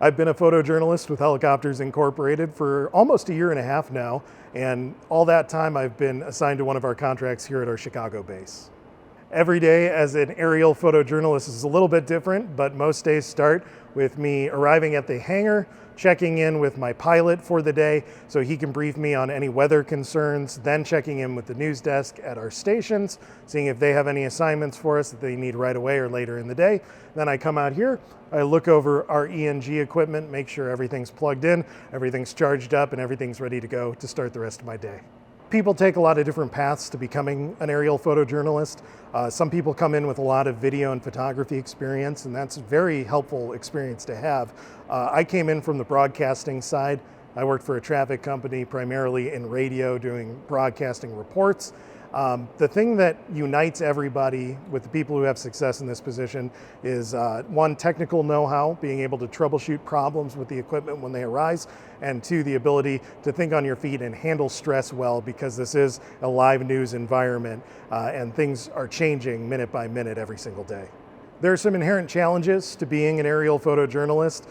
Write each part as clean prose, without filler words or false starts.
I've been a photojournalist with Helicopters Incorporated for almost a year and a half now, and all that time I've been assigned to one of our contracts here at our Chicago base. Every day as an aerial photojournalist is a little bit different, but most days start with me arriving at the hangar, checking in with my pilot for the day so he can brief me on any weather concerns, then checking in with the news desk at our stations, seeing if they have any assignments for us that they need right away or later in the day. Then I come out here, I look over our ENG equipment, make sure everything's plugged in, everything's charged up, and everything's ready to go to start the rest of my day. People take a lot of different paths to becoming an aerial photojournalist. Some people come in with a lot of video and photography experience, and that's a very helpful experience to have. I came in from the broadcasting side. I worked for a traffic company, primarily in radio, doing broadcasting reports. The thing that unites everybody with the people who have success in this position is one, technical know-how, being able to troubleshoot problems with the equipment when they arise, and two, the ability to think on your feet and handle stress well, because this is a live news environment and things are changing minute by minute every single day. There are some inherent challenges to being an aerial photojournalist.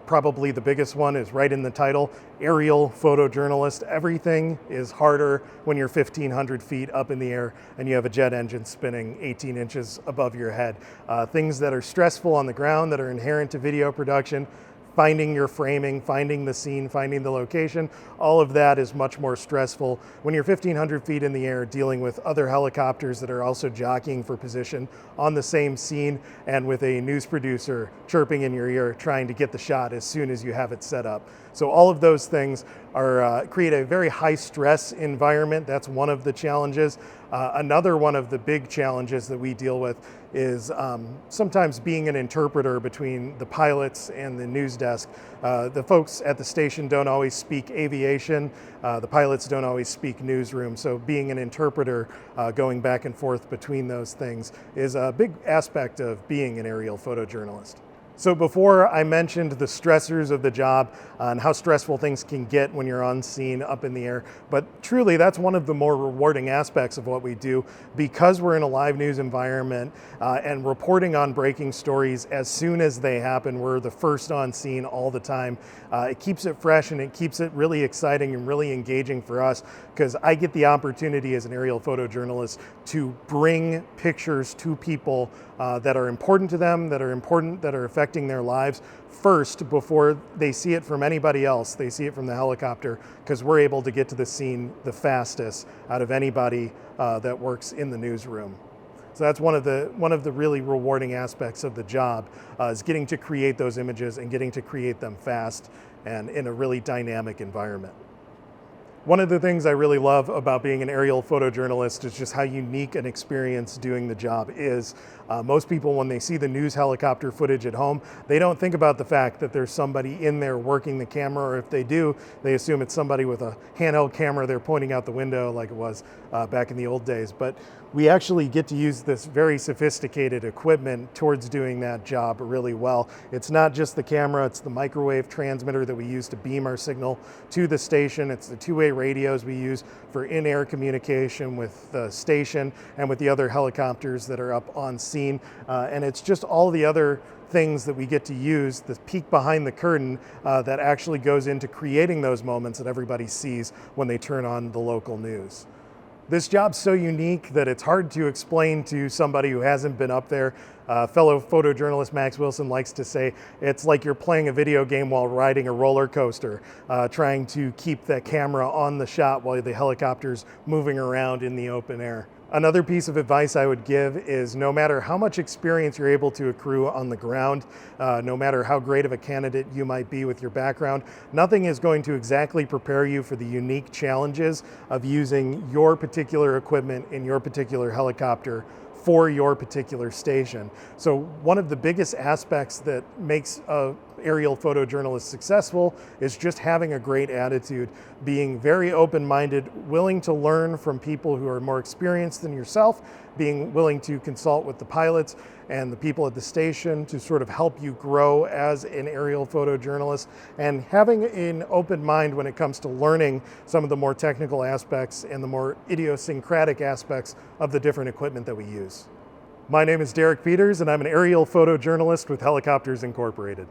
Probably the biggest one is right in the title, aerial photojournalist. Everything is harder when you're 1,500 feet up in the air and you have a jet engine spinning 18 inches above your head. Things that are stressful on the ground that are inherent to video production, finding your framing, finding the scene, finding the location, all of that is much more stressful when you're 1,500 feet in the air dealing with other helicopters that are also jockeying for position on the same scene, and with a news producer chirping in your ear trying to get the shot as soon as you have it set up. So all of those things create a very high stress environment. That's one of the challenges. Another one of the big challenges that we deal with is sometimes being an interpreter between the pilots and the news desk. The folks at the station don't always speak aviation. The pilots don't always speak newsroom. So being an interpreter, going back and forth between those things, is a big aspect of being an aerial photojournalist. So before I mentioned the stressors of the job and how stressful things can get when you're on scene up in the air, but truly that's one of the more rewarding aspects of what we do, because we're in a live news environment and reporting on breaking stories as soon as they happen. We're the first on scene all the time. It keeps it fresh and it keeps it really exciting and really engaging for us, because I get the opportunity as an aerial photojournalist to bring pictures to people that are important to them, that are affecting their lives first before they see it from anybody else. They see it from the helicopter, because we're able to get to the scene the fastest out of anybody that works in the newsroom. So that's one of the really rewarding aspects of the job, is getting to create those images and getting to create them fast and in a really dynamic environment. One of the things I really love about being an aerial photojournalist is just how unique an experience doing the job is. Most people, when they see the news helicopter footage at home, they don't think about the fact that there's somebody in there working the camera, or if they do, they assume it's somebody with a handheld camera they're pointing out the window like it was back in the old days. But we actually get to use this very sophisticated equipment towards doing that job really well. It's not just the camera, it's the microwave transmitter that we use to beam our signal to the station. It's the two-way radios we use for in-air communication with the station and with the other helicopters that are up on scene. And it's just all the other things that we get to use, the peek behind the curtain that actually goes into creating those moments that everybody sees when they turn on the local news. This job's so unique that it's hard to explain to somebody who hasn't been up there. Fellow photojournalist Max Wilson likes to say it's like you're playing a video game while riding a roller coaster, trying to keep that camera on the shot while the helicopter's moving around in the open air. Another piece of advice I would give is, no matter how much experience you're able to accrue on the ground, no matter how great of a candidate you might be with your background, nothing is going to exactly prepare you for the unique challenges of using your particular equipment in your particular helicopter for your particular station. So one of the biggest aspects that makes a aerial photojournalist successful is just having a great attitude, being very open-minded, willing to learn from people who are more experienced than yourself, being willing to consult with the pilots and the people at the station to sort of help you grow as an aerial photojournalist, and having an open mind when it comes to learning some of the more technical aspects and the more idiosyncratic aspects of the different equipment that we use. My name is Derek Peters, and I'm an aerial photojournalist with Helicopters Incorporated.